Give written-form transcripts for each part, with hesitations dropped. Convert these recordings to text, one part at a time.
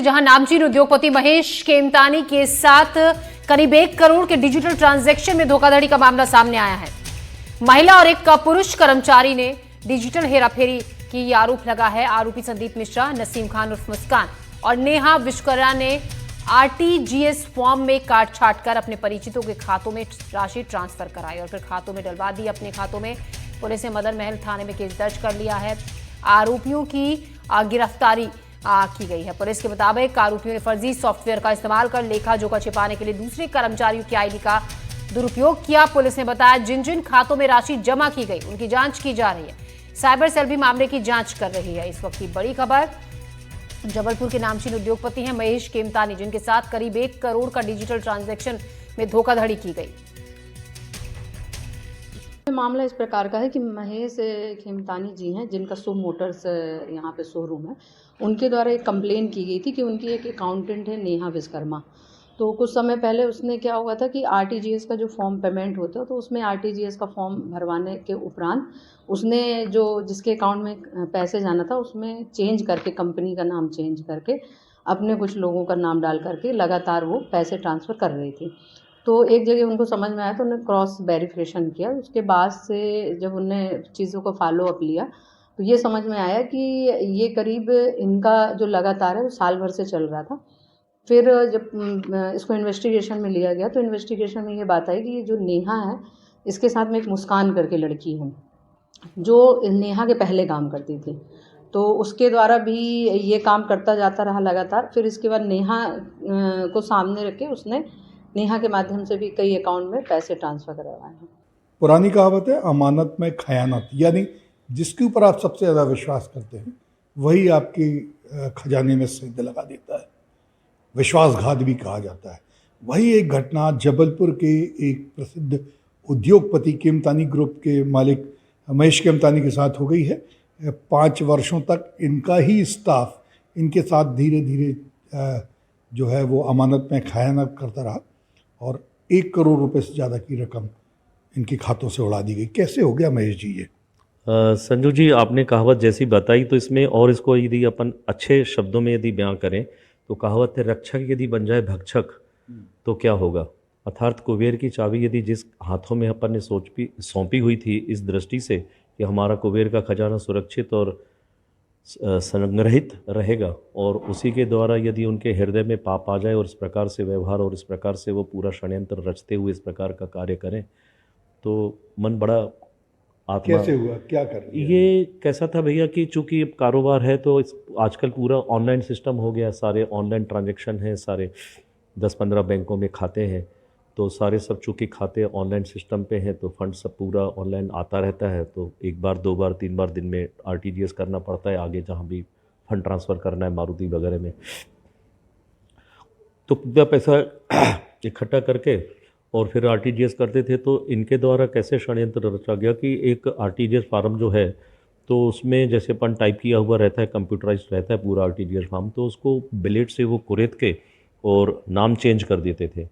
जहां नामचीन उद्योगपति महेश केमतानी के साथ करीब 1 करोड़ के डिजिटल ट्रांजैक्शन में धोखाधड़ी का मामला सामने आया है। महिला और एक पुरुष कर्मचारी ने डिजिटल हेराफेरी की आरोप लगा है। आरोपी संदीप मिश्रा, नसीम खान उर्फ मुस्कान और नेहा विश्वकर्मा ने आरटीजीएस फॉर्म में काट छाट कर अपने परिचितों के खातों में राशि ट्रांसफर कराई और फिर खातों में डलवा दी अपने खातों में। पुलिस ने मदन महल थाने में केस दर्ज कर लिया है। आरोपियों की गिरफ्तारी की गई है। पुलिस के मुताबिक आरोपियों ने फर्जी सॉफ्टवेयर का इस्तेमाल कर लेखा जोखा छिपाने के लिए दूसरे कर्मचारियों की आईडी का दुरुपयोग किया। पुलिस ने बताया जिन जिन खातों में राशि जमा की गई उनकी जांच की जा रही है। साइबर सेल भी मामले की जांच कर रही है। इस वक्त की बड़ी खबर जबलपुर के नामचीन उद्योगपति हैं महेश केमतानी, जिनके साथ करीब 1 करोड़ का डिजिटल ट्रांजैक्शन में धोखाधड़ी की गई। मामला इस प्रकार का है कि महेश खेमतानी जी हैं, जिनका शुभ मोटर्स यहाँ पे शोरूम है, उनके द्वारा एक कंप्लेन की गई थी कि उनकी एक अकाउंटेंट है नेहा विश्वकर्मा। तो कुछ समय पहले उसने क्या हुआ था कि आरटीजीएस का जो फॉर्म पेमेंट होता है तो उसमें आरटीजीएस का फॉर्म भरवाने के उपरांत उसने जो जिसके अकाउंट में पैसे जाना था उसमें चेंज करके, कंपनी का नाम चेंज करके, अपने कुछ लोगों का नाम डाल करके लगातार वो पैसे ट्रांसफ़र कर रही थी। तो एक जगह उनको समझ में आया तो उन्होंने क्रॉस वेरिफिकेशन किया। उसके बाद से जब उनने चीज़ों को फॉलो अप लिया तो ये समझ में आया कि ये करीब इनका जो लगातार है वो साल भर से चल रहा था। फिर जब इसको इन्वेस्टिगेशन में लिया गया तो इन्वेस्टिगेशन में ये बात आई कि ये जो नेहा है, इसके साथ में एक मुस्कान करके लड़की है जो नेहा के पहले काम करती थी। तो उसके द्वारा भी ये काम करता जाता रहा लगातार। फिर इसके बाद नेहा को सामने रख के उसने नेहा के माध्यम से भी कई अकाउंट में पैसे ट्रांसफ़र करवाए हैं। पुरानी कहावत है, अमानत में खयानत, यानी जिसके ऊपर आप सबसे ज़्यादा विश्वास करते हैं वही आपकी खजाने में सेंध लगा देता है। विश्वासघात भी कहा जाता है। वही एक घटना जबलपुर के एक प्रसिद्ध उद्योगपति केमतानी ग्रुप के मालिक महेश केमतानी के साथ हो गई है। 5 वर्षों तक इनका ही स्टाफ इनके साथ धीरे धीरे जो है वो अमानत में खयानत करता रहा और 1 करोड़ रुपए से ज़्यादा की रकम इनके खातों से उड़ा दी गई। कैसे हो गया महेश जी ये? संजू जी, आपने कहावत जैसी बताई तो इसमें और इसको यदि अपन अच्छे शब्दों में यदि बयां करें तो कहावत है, रक्षक यदि बन जाए भक्षक तो क्या होगा। अर्थात कुबेर की चाबी यदि जिस हाथों में अपन ने सौंपी हुई थी इस दृष्टि से कि हमारा कुबेर का खजाना सुरक्षित और संग्रहित रहेगा और उसी के द्वारा यदि उनके हृदय में पाप आ जाए और इस प्रकार से व्यवहार और इस प्रकार से वो पूरा षड्यंत्र रचते हुए इस प्रकार का कार्य करें तो मन बड़ा आत्मा। कैसे हुआ, क्या कर रही है? ये कैसा था भैया कि चूंकि कारोबार है तो आजकल पूरा ऑनलाइन सिस्टम हो गया, सारे ऑनलाइन ट्रांजैक्शन हैं, सारे 10-15 बैंकों में खाते हैं तो सारे सब चूँकि खाते ऑनलाइन सिस्टम पे हैं तो फंड सब पूरा ऑनलाइन आता रहता है। तो 1 बार 2 बार 3 बार दिन में आरटीजीएस करना पड़ता है आगे जहाँ भी फंड ट्रांसफ़र करना है मारुति वगैरह में। तो पूरा पैसा इकट्ठा करके और फिर आरटीजीएस करते थे। तो इनके द्वारा कैसे षड्यंत्र रचा गया कि एक आरटीजीएस फार्म जो है तो उसमें जैसे अपन टाइप किया हुआ रहता है, कंप्यूटराइज्ड रहता है पूरा आरटीजीएस फार्म, तो उसको ब्लेड से वो कुरेद के और नाम चेंज कर देते थे।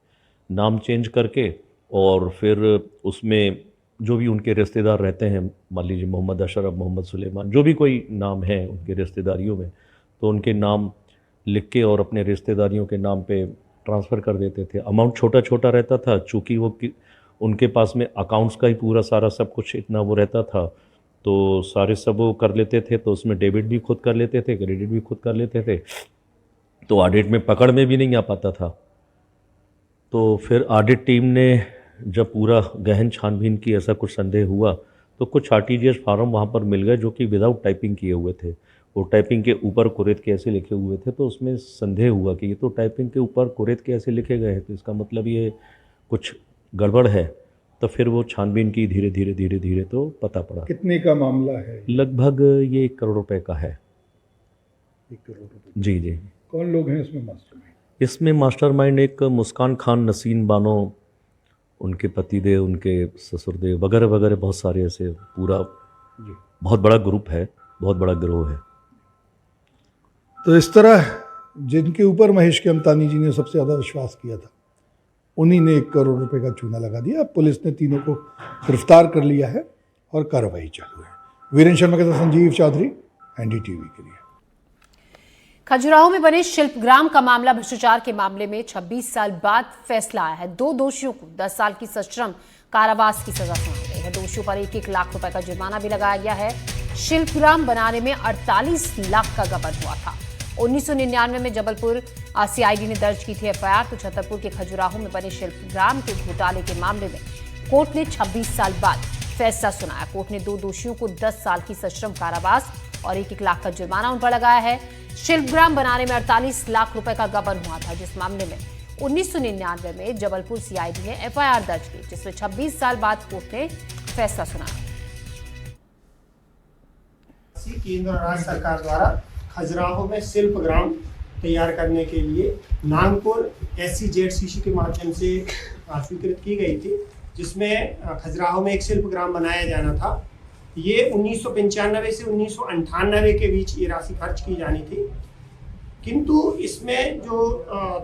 नाम चेंज करके और फिर उसमें जो भी उनके रिश्तेदार रहते हैं, मान लीजिए मोहम्मद अशरफ, मोहम्मद सुलेमान, जो भी कोई नाम है उनके रिश्तेदारियों में, तो उनके नाम लिख के और अपने रिश्तेदारियों के नाम पे ट्रांसफ़र कर देते थे। अमाउंट छोटा छोटा रहता था चूँकि वो उनके पास में अकाउंट्स का ही पूरा सारा सब कुछ इतना वो रहता था तो सारे सब वो कर लेते थे। तो उसमें डेबिट भी खुद कर लेते थे, क्रेडिट भी खुद कर लेते थे। तो ऑडिट में पकड़ में भी नहीं आ पाता था। तो फिर ऑडिट टीम ने जब पूरा गहन छानबीन की, ऐसा कुछ संदेह हुआ तो कुछ आरटीजीएस फार्म वहाँ पर मिल गए जो कि विदाउट टाइपिंग किए हुए थे। वो टाइपिंग के ऊपर कुरेद के ऐसे लिखे हुए थे। तो उसमें संदेह हुआ कि ये तो टाइपिंग के ऊपर कुरेद के ऐसे लिखे गए हैं तो इसका मतलब ये कुछ गड़बड़ है। तो फिर वो छानबीन की धीरे धीरे तो पता पड़ा। कितने का मामला है? लगभग ये 1 करोड़ रुपए का है। 1 करोड़ रुपए? जी जी। कौन लोग हैं इसमें मास्टरमाइंड? इसमें मास्टरमाइंड एक मुस्कान खान, नसीम बानो, उनके पतिदेव, उनके ससुरदेव वगैरह वगैरह, बहुत सारे ऐसे पूरा बहुत बड़ा ग्रुप है, बहुत बड़ा गिरोह है। तो इस तरह जिनके ऊपर महेश केमतानी जी ने सबसे ज़्यादा विश्वास किया था उन्हीं ने 1 करोड़ रुपए का चूना लगा दिया। अब पुलिस ने तीनों को गिरफ्तार कर लिया है और कार्रवाई चालू है। वीरेंद्र शर्मा के साथ संजीव चौधरी, एनडीटीवी के लिए। खजुराहो में बने शिल्पग्राम का मामला भ्रष्टाचार के मामले में 26 साल बाद फैसला आया है। 2 दोषियों को 10 साल की सश्रम कारावास की सजा सुनाई गई है। दोषियों पर 1-1 लाख रुपए का जुर्माना भी लगाया गया है। शिल्पग्राम बनाने में 48 लाख का गबन हुआ था। 1999 में जबलपुर सीआईडी ने दर्ज की थी एफआईआर। तो छतरपुर के खजुराहो में बने शिल्पग्राम के घोटाले के मामले में कोर्ट ने 26 साल बाद फैसला सुनाया। कोर्ट ने 2 दोषियों को 10 साल की सश्रम कारावास और 1-1 लाख का जुर्माना उन पर लगाया है। शिल्पग्राम बनाने में 48 लाख रुपए का गबन हुआ था, जिस मामले में 1999 में जबलपुर सीआईडी ने एफआईआर दर्ज की, जिसमें 26 साल बाद कोर्ट ने फैसला सुनाया। केंद्र और राज्य सरकार द्वारा खजुराहो में शिल्पग्राम तैयार करने के लिए नागपुर SCZCC के माध्यम से स्वीकृत की गई थी, जिसमें खजुराहो में एक शिल्पग्राम बनाया जाना था। ये 1995 से 1998 के बीच ये राशि खर्च की जानी थी, किंतु इसमें जो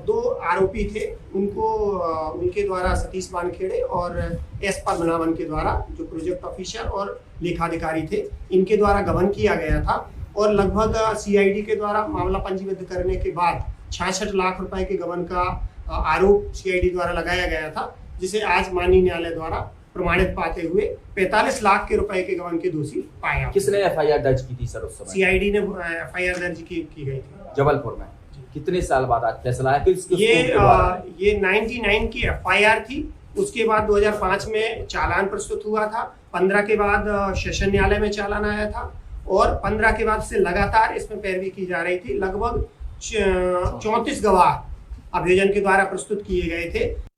2 आरोपी थे उनके द्वारा सतीश वानखेड़े और S पद्मनाभन के द्वारा, जो प्रोजेक्ट ऑफिसर और लेखाधिकारी थे, इनके द्वारा गबन किया गया था और लगभग सीआईडी के द्वारा मामला पंजीबद्ध करने के बाद 66 लाख रुपए के गबन का आरोप सीआईडी द्वारा लगाया गया था, जिसे आज माननीय न्यायालय द्वारा प्रमाणित पाते हुए 45 लाख के रुपए के गबन के दोषी पाया। किसने एफआईआर दर्ज की थी सर उस समय? सीआईडी ने एफआईआर दर्ज की गई थी जबलपुर में। कितने साल बाद आज फैसला आया? ये 99 की एफआईआर थी। उसके बाद 2005 में चालान प्रस्तुत हुआ था। 15 के बाद सेशन न्यायालय में चालान आया था और 15 के बाद से लगातार इसमें पैरवी की जा रही थी। लगभग 34 गवाह अभियोजन के द्वारा प्रस्तुत किए गए थे।